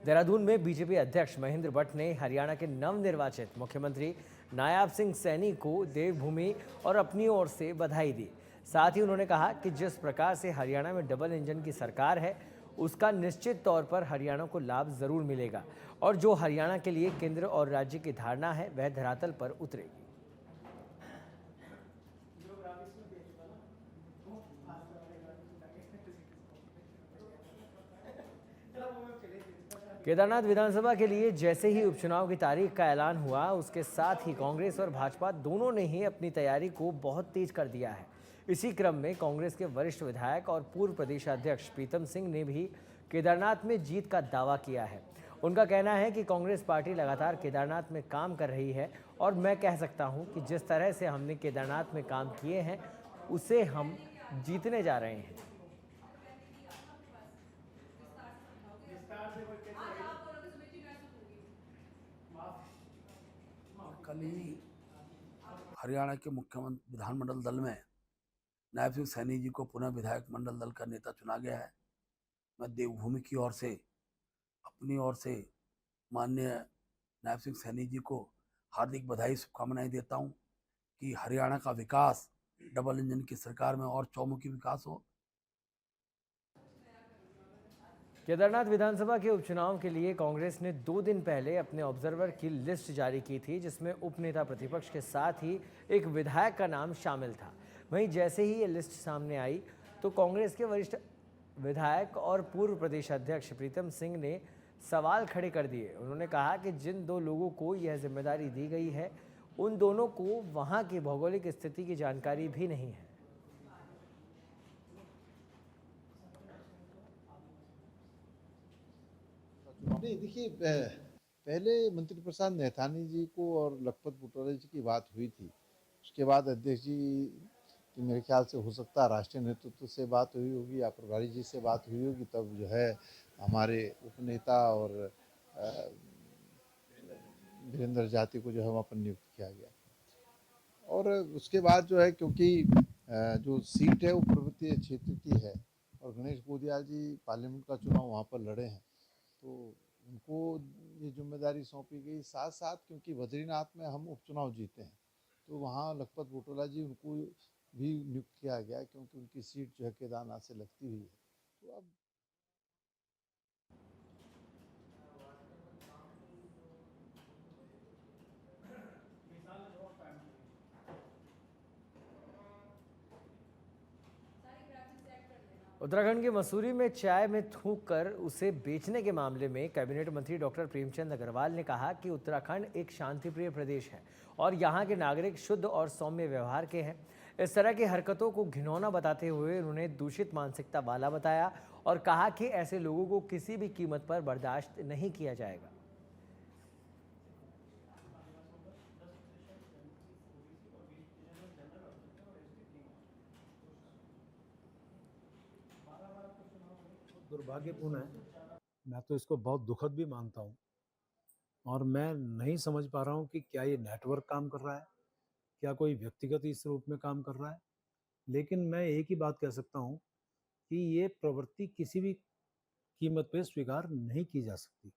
देहरादून में बीजेपी अध्यक्ष महेंद्र भट्ट ने हरियाणा के नवनिर्वाचित मुख्यमंत्री नायाब सिंह सैनी को देवभूमि और अपनी ओर से बधाई दी। साथ ही उन्होंने कहा कि जिस प्रकार से हरियाणा में डबल इंजन की सरकार है, उसका निश्चित तौर पर हरियाणा को लाभ जरूर मिलेगा और जो हरियाणा के लिए केंद्र और राज्य की धारणा है वह धरातल पर उतरेगी। केदारनाथ विधानसभा के लिए जैसे ही उपचुनाव की तारीख का ऐलान हुआ, उसके साथ ही कांग्रेस और भाजपा दोनों ने ही अपनी तैयारी को बहुत तेज कर दिया है। इसी क्रम में कांग्रेस के वरिष्ठ विधायक और पूर्व प्रदेशाध्यक्ष प्रीतम सिंह ने भी केदारनाथ में जीत का दावा किया है। उनका कहना है कि कांग्रेस पार्टी लगातार केदारनाथ में काम कर रही है और मैं कह सकता हूं कि जिस तरह से हमने केदारनाथ में काम किए हैं, उसे हम जीतने जा रहे हैं। कल ही हरियाणा के मुख्यमंत्री विधानमंडल दल में नायब सिंह सैनी जी को पुनः विधायक मंडल दल का नेता चुना गया है। मैं देवभूमि की ओर से अपनी ओर से माननीय नायब सिंह सैनी जी को हार्दिक बधाई शुभकामनाएं देता हूं कि हरियाणा का विकास डबल इंजन की सरकार में और चौमुखी विकास हो। केदारनाथ विधानसभा के उपचुनाव के लिए कांग्रेस ने 2 दिन पहले अपने ऑब्जर्वर की लिस्ट जारी की थी, जिसमें उपनेता प्रतिपक्ष के साथ ही एक विधायक का नाम शामिल था। वहीं जैसे ही ये लिस्ट सामने आई तो कांग्रेस के वरिष्ठ विधायक और पूर्व प्रदेश अध्यक्ष प्रीतम सिंह ने सवाल खड़े कर दिए। उन्होंने कहा कि जिन 2 लोगों को यह जिम्मेदारी दी गई है, उन दोनों को वहां की भौगोलिक स्थिति की जानकारी भी नहीं है। नहीं, देखिए, पहले मंत्री प्रसाद नैथानी जी को और लखपत बुटोले जी की बात हुई थी। उसके बाद अध्यक्ष जी की मेरे ख्याल से हो सकता है राष्ट्रीय नेतृत्व से बात हुई होगी या प्रभारी जी से बात हुई होगी, तब जो है हमारे उपनेता और वीरेंद्र जाति को जो है वहाँ पर नियुक्त किया गया। और उसके बाद जो है, क्योंकि जो सीट है वो पर्वतीय क्षेत्र की है और गणेश गोदियाल जी पार्लियामेंट का चुनाव वहाँ पर लड़े हैं, तो उनको ये जिम्मेदारी सौंपी गई। साथ साथ क्योंकि बद्रीनाथ में हम उपचुनाव जीते हैं, तो वहाँ लखपत बुटोला जी उनको भी नियुक्त किया गया, क्योंकि उनकी सीट जो है केदारनाथ से लगती हुई है। तो अब उत्तराखंड के मसूरी में चाय में थूक कर उसे बेचने के मामले में कैबिनेट मंत्री डॉक्टर प्रेमचंद अग्रवाल ने कहा कि उत्तराखंड एक शांतिप्रिय प्रदेश है और यहाँ के नागरिक शुद्ध और सौम्य व्यवहार के हैं। इस तरह की हरकतों को घिनौना बताते हुए उन्होंने दूषित मानसिकता वाला बताया और कहा कि ऐसे लोगों को किसी भी कीमत पर बर्दाश्त नहीं किया जाएगा। दुर्भाग्यपूर्ण है। मैं तो इसको बहुत दुखद भी मानता हूँ और मैं नहीं समझ पा रहा हूँ कि क्या ये नेटवर्क काम कर रहा है, क्या कोई व्यक्तिगत इस रूप में काम कर रहा है। लेकिन मैं एक ही बात कह सकता हूँ कि ये प्रवृत्ति किसी भी कीमत पे स्वीकार नहीं की जा सकती।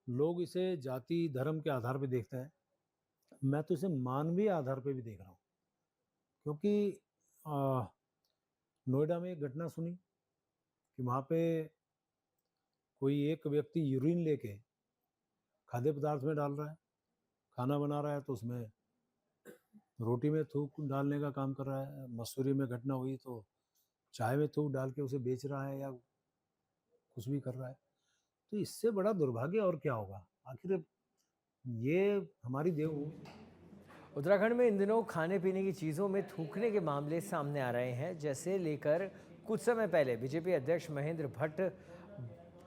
लोग इसे जाति धर्म के आधार पे देखते हैं, मैं तो इसे मानवीय आधार पे भी देख रहा हूँ। क्योंकि नोएडा में एक घटना सुनी कि वहाँ पे कोई एक व्यक्ति यूरिन लेके खाद्य पदार्थ में डाल रहा है, खाना बना रहा है तो उसमें रोटी में थूक डालने का काम कर रहा है। मसूरी में घटना हुई तो चाय में थूक डाल के उसे बेच रहा है या कुछ भी कर रहा है। तो इससे बड़ा दुर्भाग्य और क्या होगा। आखिर ये हमारी देवभूमि। उत्तराखंड में इन दिनों खाने पीने की चीज़ों में थूकने के मामले सामने आ रहे हैं, जैसे लेकर कुछ समय पहले बीजेपी अध्यक्ष महेंद्र भट्ट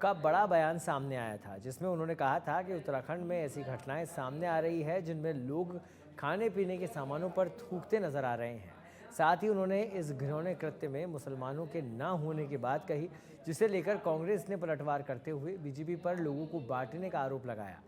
का बड़ा बयान सामने आया था, जिसमें उन्होंने कहा था कि उत्तराखंड में ऐसी घटनाएं सामने आ रही है जिनमें लोग खाने पीने के सामानों पर थूकते नजर आ रहे हैं। साथ ही उन्होंने इस घिनौने कृत्य में मुसलमानों के ना होने की बात कही, जिसे लेकर कांग्रेस ने पलटवार करते हुए बीजेपी पर लोगों को बांटने का आरोप लगाया।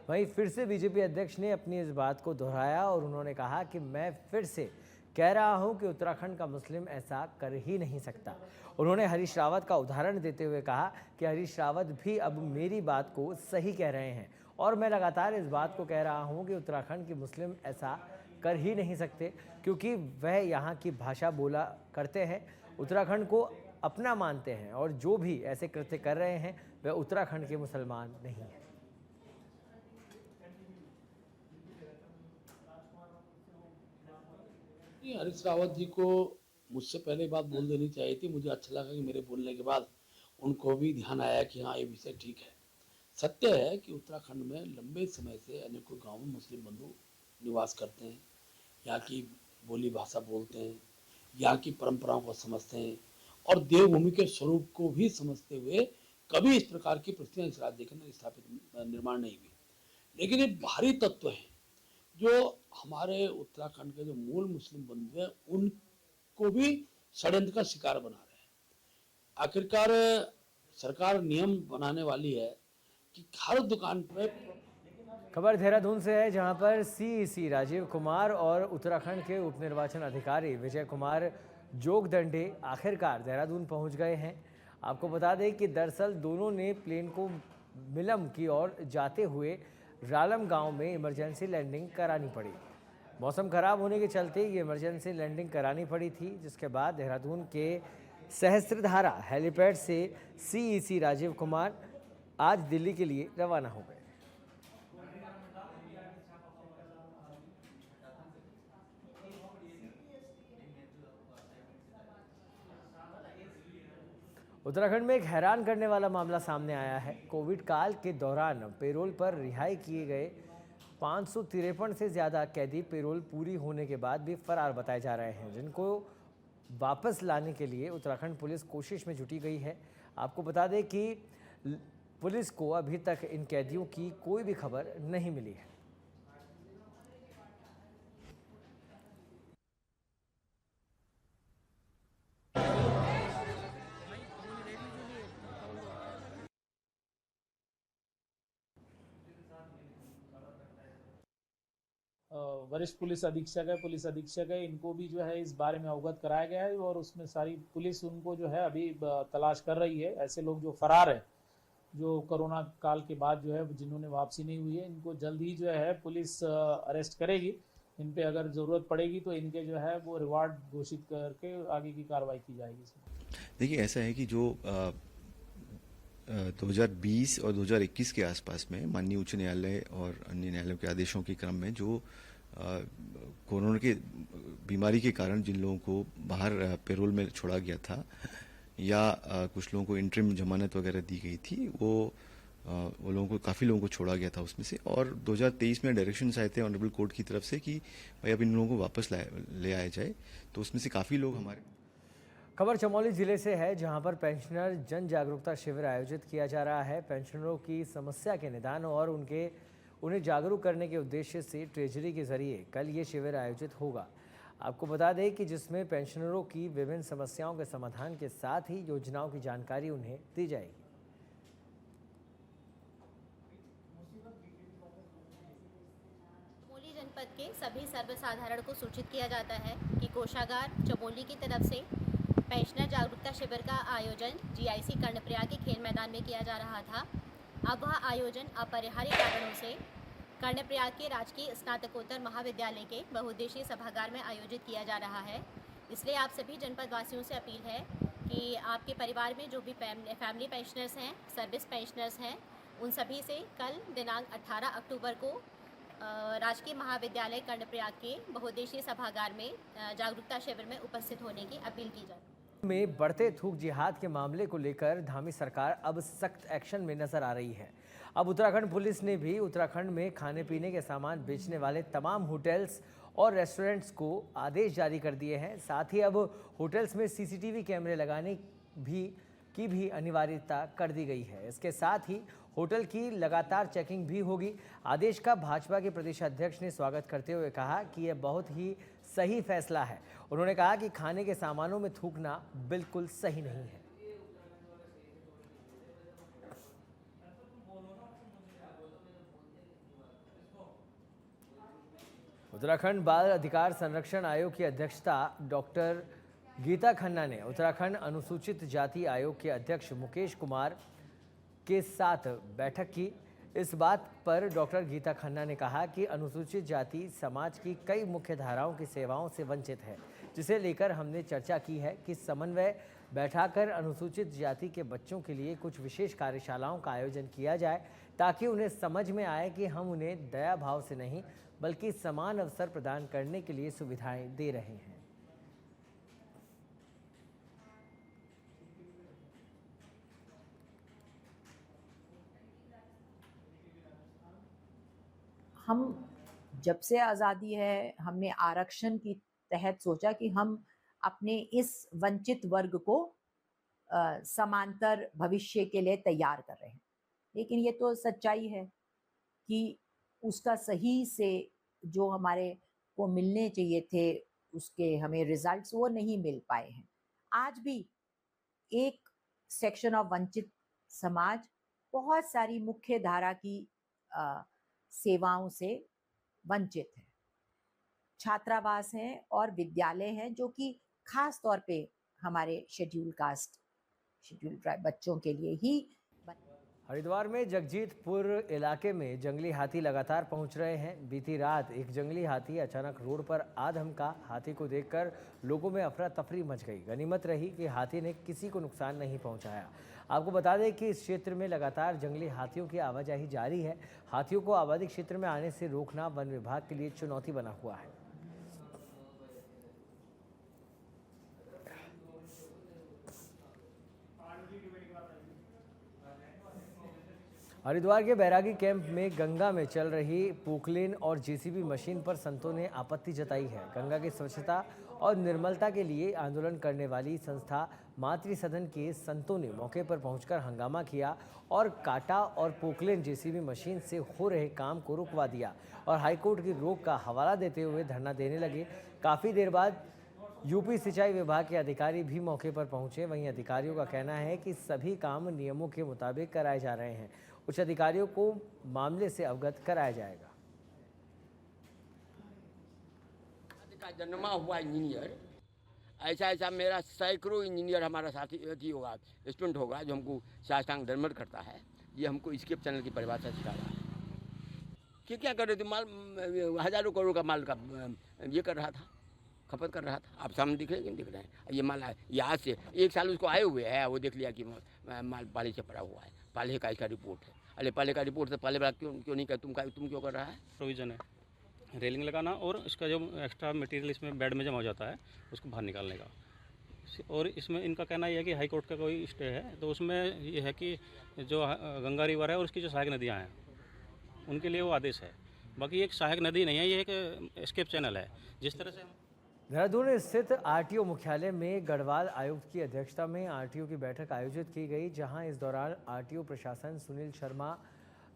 वहीं फिर से बीजेपी अध्यक्ष ने अपनी इस बात को दोहराया और उन्होंने कहा कि मैं फिर से कह रहा हूं कि उत्तराखंड का मुस्लिम ऐसा कर ही नहीं सकता। उन्होंने हरीश रावत का उदाहरण देते हुए कहा कि हरीश रावत भी अब मेरी बात को सही कह रहे हैं और मैं लगातार इस बात को कह रहा हूं कि उत्तराखंड के मुस्लिम ऐसा कर ही नहीं सकते, क्योंकि वह यहाँ की भाषा बोला करते हैं, उत्तराखंड को अपना मानते हैं और जो भी ऐसे कृत्य कर रहे हैं वह उत्तराखंड के मुसलमान नहीं हैं। हरीश रावत जी को मुझसे पहले बात बोल देनी चाहिए थी। मुझे अच्छा लगा कि मेरे बोलने के बाद उनको भी ध्यान आया कि हाँ, ये विषय ठीक है। सत्य है कि उत्तराखंड में लंबे समय से अनेकों गांव में मुस्लिम बंधु निवास करते हैं, यहाँ की बोली भाषा बोलते हैं, यहाँ की परंपराओं को समझते हैं और देवभूमि के स्वरूप को भी समझते हुए कभी इस प्रकार की परिस्थितियां इस राज्य के अंदर स्थापित निर्माण नहीं हुई। लेकिन ये बाहरी तत्व है जो हमारे उत्तराखंड के जो मूल मुस्लिम बंधु हैं उनको भी षड्यंत्र का शिकार बना रहे हैं। आखिरकार सरकार नियम बनाने वाली है कि हर दुकान पर। खबर देहरादून से है, जहां पर सीईसी राजीव कुमार और उत्तराखंड के उप निर्वाचन अधिकारी विजय कुमार जोगदंडे आखिरकार देहरादून पहुंच गए हैं। आपको बता दें कि दरअसल दोनों ने प्लेन को मिलम की ओर जाते हुए रालम गांव में इमरजेंसी लैंडिंग करानी पड़ी। मौसम खराब होने के चलते ये इमरजेंसी लैंडिंग करानी पड़ी थी, जिसके बाद देहरादून के सहस्त्रधारा हेलीपैड से सीईसी राजीव कुमार आज दिल्ली के लिए रवाना हो गए। उत्तराखंड में एक हैरान करने वाला मामला सामने आया है। कोविड काल के दौरान पेरोल पर रिहाई किए गए 553 से ज़्यादा कैदी पेरोल पूरी होने के बाद भी फरार बताए जा रहे हैं, जिनको वापस लाने के लिए उत्तराखंड पुलिस कोशिश में जुटी गई है। आपको बता दें कि पुलिस को अभी तक इन कैदियों की कोई भी खबर नहीं मिली है। वरिष्ठ पुलिस अधीक्षक है, इनको भी जो है इस बारे में अवगत कराया गया है और उसमें सारी पुलिस उनको जो है अभी तलाश कर रही है। ऐसे लोग जो फरार है, जो कोरोना काल के बाद जो है जिन्होंने वापसी नहीं हुई है, इनको जल्द ही जो है पुलिस अरेस्ट करेगी। इन पे अगर ज़रूरत पड़ेगी तो इनके जो है वो रिवार्ड घोषित करके आगे की कार्रवाई की जाएगी। देखिए, ऐसा है कि जो 2020 और 2021 के आसपास में माननीय उच्च न्यायालय और अन्य न्यायालयों के आदेशों के क्रम में जो कोरोना के बीमारी के कारण जिन लोगों को बाहर पेरोल में छोड़ा गया था या कुछ लोगों को इंटरिम जमानत वगैरह दी गई थी, वो लोगों को काफ़ी लोगों को छोड़ा गया था उसमें से। और 2023 में डायरेक्शंस आए थे ऑनरेबल कोर्ट की तरफ से कि भाई अब इन लोगों को वापस ले आया जाए, तो उसमें से काफ़ी लोग हमारे। खबर चमोली जिले से है, जहां पर पेंशनर जन जागरूकता शिविर आयोजित किया जा रहा है। पेंशनरों की समस्या के निदान और उन्हें जागरूक करने के उद्देश्य से ट्रेजरी के जरिए कल ये शिविर आयोजित होगा। आपको बता दें कि जिसमें पेंशनरों की विभिन्न समस्याओं के समाधान के साथ ही योजनाओं की जानकारी उन्हें दी जाएगी। चमोली जनपद के सभी सर्वसाधारण को सूचित किया जाता है कि कोषागार चमोली की तरफ से पेंशनर जागरूकता शिविर का आयोजन जीआईसी कर्णप्रयाग के खेल मैदान में किया जा रहा था। अब वह आयोजन अपरिहार्य कारणों से कर्णप्रयाग के राजकीय स्नातकोत्तर महाविद्यालय के बहुउद्देशीय सभागार में आयोजित किया जा रहा है। इसलिए आप सभी जनपद वासियों से अपील है कि आपके परिवार में जो भी फैमिली पेंशनर्स हैं, सर्विस पेंशनर्स हैं, उन सभी से कल दिनांक 18 अक्टूबर को राजकीय महाविद्यालय कर्णप्रयाग के बहुउद्देशीय सभागार में जागरूकता शिविर में उपस्थित होने की अपील की जाए। में बढ़ते थूक जिहाद के मामले को लेकर धामी सरकार अब सख्त एक्शन में नजर आ रही है। अब उत्तराखंड पुलिस ने भी उत्तराखंड में खाने पीने के सामान बेचने वाले तमाम होटल्स और रेस्टोरेंट्स को आदेश जारी कर दिए हैं। साथ ही अब होटल्स में सीसीटीवी कैमरे लगाने की भी अनिवार्यता कर दी गई है। इसके साथ ही होटल की लगातार चेकिंग भी होगी। आदेश का भाजपा के प्रदेश अध्यक्ष ने स्वागत करते हुए कहा कि यह बहुत ही सही फैसला है। उन्होंने कहा कि खाने के सामानों में थूकना बिल्कुल सही नहीं है। उत्तराखंड बाल अधिकार संरक्षण आयोग की अध्यक्षता डॉक्टर गीता खन्ना ने उत्तराखंड अनुसूचित जाति आयोग के अध्यक्ष मुकेश कुमार के साथ बैठक की। इस बात पर डॉक्टर गीता खन्ना ने कहा कि अनुसूचित जाति समाज की कई मुख्य धाराओं की सेवाओं से वंचित है, जिसे लेकर हमने चर्चा की है कि समन्वय बैठाकर अनुसूचित जाति के बच्चों के लिए कुछ विशेष कार्यशालाओं का आयोजन किया जाए, ताकि उन्हें समझ में आए कि हम उन्हें दया भाव से नहीं बल्कि समान अवसर प्रदान करने के लिए सुविधाएं दे रहे हैं। हम जब से आज़ादी है, हमने आरक्षण की तहत सोचा कि हम अपने इस वंचित वर्ग को समांतर भविष्य के लिए तैयार कर रहे हैं। लेकिन ये तो सच्चाई है कि उसका सही से जो हमारे को मिलने चाहिए थे, उसके हमें रिजल्ट्स वो नहीं मिल पाए हैं। आज भी एक सेक्शन ऑफ वंचित समाज बहुत सारी मुख्य धारा की सेवाओं से वंचित है। छात्रावास हैं और विद्यालय हैं जो कि खास तौर पे हमारे शेड्यूल कास्ट, शेड्यूल ट्राइब बच्चों के लिए ही। हरिद्वार में जगजीतपुर इलाके में जंगली हाथी लगातार पहुंच रहे हैं। बीती रात एक जंगली हाथी अचानक रोड पर आ धमका। हाथी को देखकर लोगों में अफरा तफरी मच गई। गनीमत रही कि हाथी ने किसी को नुकसान नहीं पहुंचाया। आपको बता दें कि इस क्षेत्र में लगातार जंगली हाथियों की आवाजाही जारी है। हाथियों को आबादी क्षेत्र में आने से रोकना वन विभाग के लिए चुनौती बना हुआ है। हरिद्वार के बैरागी कैंप में गंगा में चल रही पोकलेन और जेसीबी मशीन पर संतों ने आपत्ति जताई है। गंगा की स्वच्छता और निर्मलता के लिए आंदोलन करने वाली संस्था मातृ सदन के संतों ने मौके पर पहुंचकर हंगामा किया और काटा और पोकलेन जेसीबी मशीन से हो रहे काम को रुकवा दिया और हाईकोर्ट की रोक का हवाला देते हुए धरना देने लगे। काफ़ी देर बाद यूपी सिंचाई विभाग के अधिकारी भी मौके पर पहुंचे। वहीं अधिकारियों का कहना है कि सभी काम नियमों के मुताबिक कराए जा रहे हैं। उच्च अधिकारियों को मामले से अवगत कराया जाएगा। का जन्मा हुआ इंजीनियर, ऐसा मेरा सैकड़ों इंजीनियर हमारा साथी होगा, स्टूडेंट होगा, जो हमको साष्टांग दंडवत करता है। ये हमको स्केप चैनल की परिभाषा सिखा रहा है कि क्या कर रहे थे। माल हजारों करोड़ का माल का ये कर रहा था, खपत कर रहा था। आप सामने दिख रहे हैं। ये माल ये आज से 1 साल उसको आए हुए है। वो देख लिया कि माल पाले से पड़ा हुआ है। पाले का इसका रिपोर्ट है। अरे पाले का रिपोर्ट से पाले वाला क्यों नहीं कर, तुम क्यों कर रहा है। प्रोविज़न है रेलिंग लगाना और इसका जो एक्स्ट्रा मटेरियल इसमें बेड में जमा हो जाता है उसको बाहर निकालने का। और इसमें इनका कहना यह है कि हाई कोर्ट का कोई स्टे है, तो उसमें यह है कि जो गंगा रिवर है और उसकी जो सहायक नदियाँ हैं उनके लिए वो आदेश है। बाकी एक सहायक नदी नहीं है, ये एक एस्केप चैनल है। जिस तरह से देहरादून स्थित आरटीओ मुख्यालय में गढ़वाल आयुक्त की अध्यक्षता में आरटीओ की बैठक आयोजित की गई, जहां इस दौरान आरटीओ प्रशासन सुनील शर्मा,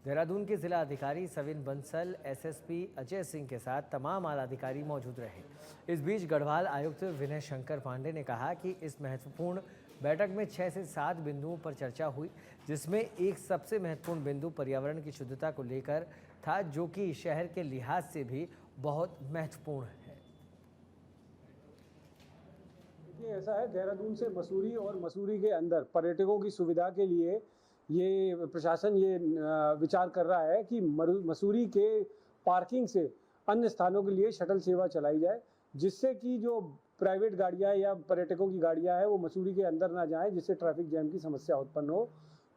देहरादून के जिला अधिकारी सविन बंसल, एसएसपी अजय सिंह के साथ तमाम आला अधिकारी मौजूद रहे। इस बीच गढ़वाल आयुक्त विनय शंकर पांडे ने कहा कि इस महत्वपूर्ण बैठक में 6 से 7 बिंदुओं पर चर्चा हुई, जिसमें एक सबसे महत्वपूर्ण बिंदु पर्यावरण की शुद्धता को लेकर था, जो कि शहर के लिहाज से भी बहुत महत्वपूर्ण है। ऐसा है, देहरादून से मसूरी और मसूरी के अंदर पर्यटकों की सुविधा के लिए ये प्रशासन ये विचार कर रहा है कि मसूरी के पार्किंग से अन्य स्थानों के लिए शटल सेवा चलाई जाए, जिससे कि जो प्राइवेट गाड़ियां या पर्यटकों की गाड़ियां हैं वो मसूरी के अंदर ना जाएं, जिससे ट्रैफिक जैम की समस्या उत्पन्न हो।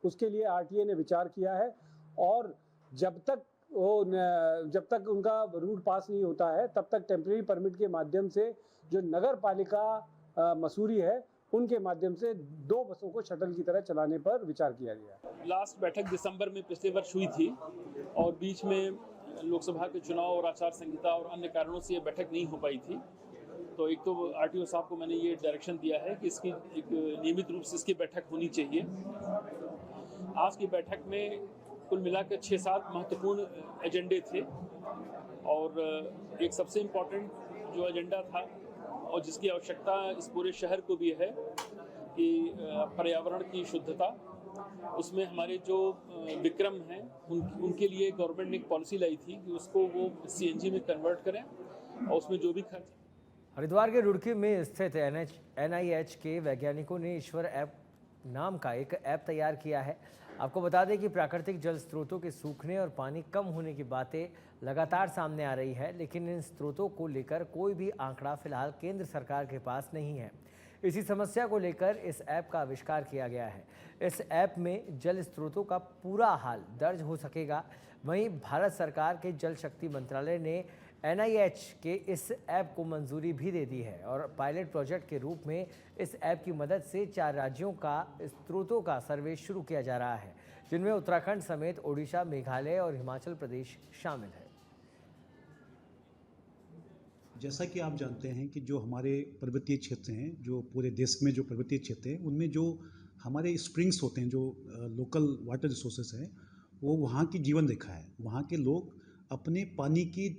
उसके लिए आरटीए ने विचार किया है और जब तक उनका रूट पास नहीं होता है तब तक टेम्परेरी परमिट के माध्यम से जो नगर पालिका मसूरी है उनके माध्यम से 2 बसों को शटल की तरह चलाने पर विचार किया गया। लास्ट बैठक दिसंबर में पिछले वर्ष हुई थी और बीच में लोकसभा के चुनाव और आचार संहिता और अन्य कारणों से ये बैठक नहीं हो पाई थी। तो एक तो आरटीओ साहब को मैंने ये डायरेक्शन दिया है कि इसकी एक नियमित रूप से इसकी बैठक होनी चाहिए। आज की बैठक में कुल मिलाकर 6-7 महत्वपूर्ण एजेंडे थे और एक सबसे इम्पोर्टेंट जो एजेंडा था और जिसकी आवश्यकता इस पूरे शहर को भी है कि पर्यावरण की शुद्धता उसमें हमारे जो विक्रम हैं उनके लिए गवर्नमेंट ने एक पॉलिसी लाई थी कि उसको वो सीएनजी में कन्वर्ट करें और उसमें जो भी खर्च। हरिद्वार के रुड़की में स्थित NIH के वैज्ञानिकों ने ईश्वर ऐप नाम का एक ऐप तैयार किया है। आपको बता दें कि प्राकृतिक जल स्रोतों के सूखने और पानी कम होने की बातें लगातार सामने आ रही है, लेकिन इन स्रोतों को लेकर कोई भी आंकड़ा फिलहाल केंद्र सरकार के पास नहीं है। इसी समस्या को लेकर इस ऐप का आविष्कार किया गया है। इस ऐप में जल स्रोतों का पूरा हाल दर्ज हो सकेगा। वहीं भारत सरकार के जल शक्ति मंत्रालय ने NIH के इस ऐप को मंजूरी भी दे दी है और पायलट प्रोजेक्ट के रूप में इस ऐप की मदद से 4 राज्यों का स्रोतों का सर्वे शुरू किया जा रहा है, जिनमें उत्तराखंड समेत ओडिशा, मेघालय और हिमाचल प्रदेश शामिल है। जैसा कि आप जानते हैं कि जो हमारे पर्वतीय क्षेत्र हैं, जो पूरे देश में जो पर्वतीय क्षेत्र हैं, उनमें जो हमारे स्प्रिंग्स होते हैं, जो लोकल वाटर रिसोर्सेज हैं, वो वहाँ की जीवन रेखा है। वहाँ के लोग अपने पानी की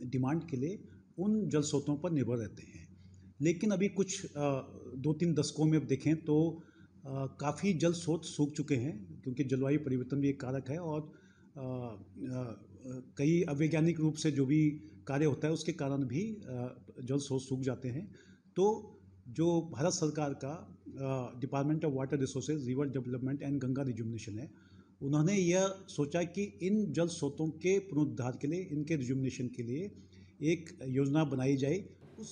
डिमांड के लिए उन जल स्रोतों पर निर्भर रहते हैं। लेकिन अभी कुछ 2-3 दशकों में देखें तो काफ़ी जल स्रोत सूख चुके हैं, क्योंकि जलवायु परिवर्तन भी एक कारक है और कई अवैज्ञानिक रूप से जो भी कार्य होता है उसके कारण भी जल स्रोत सूख जाते हैं। तो जो भारत सरकार का department of water resources, river development and Ganga rejuvenation है, उन्होंने यह सोचा कि इन जल स्रोतों के पुनरुद्धार के लिए, इनके रिजुमिनेशन के लिए एक योजना बनाई जाए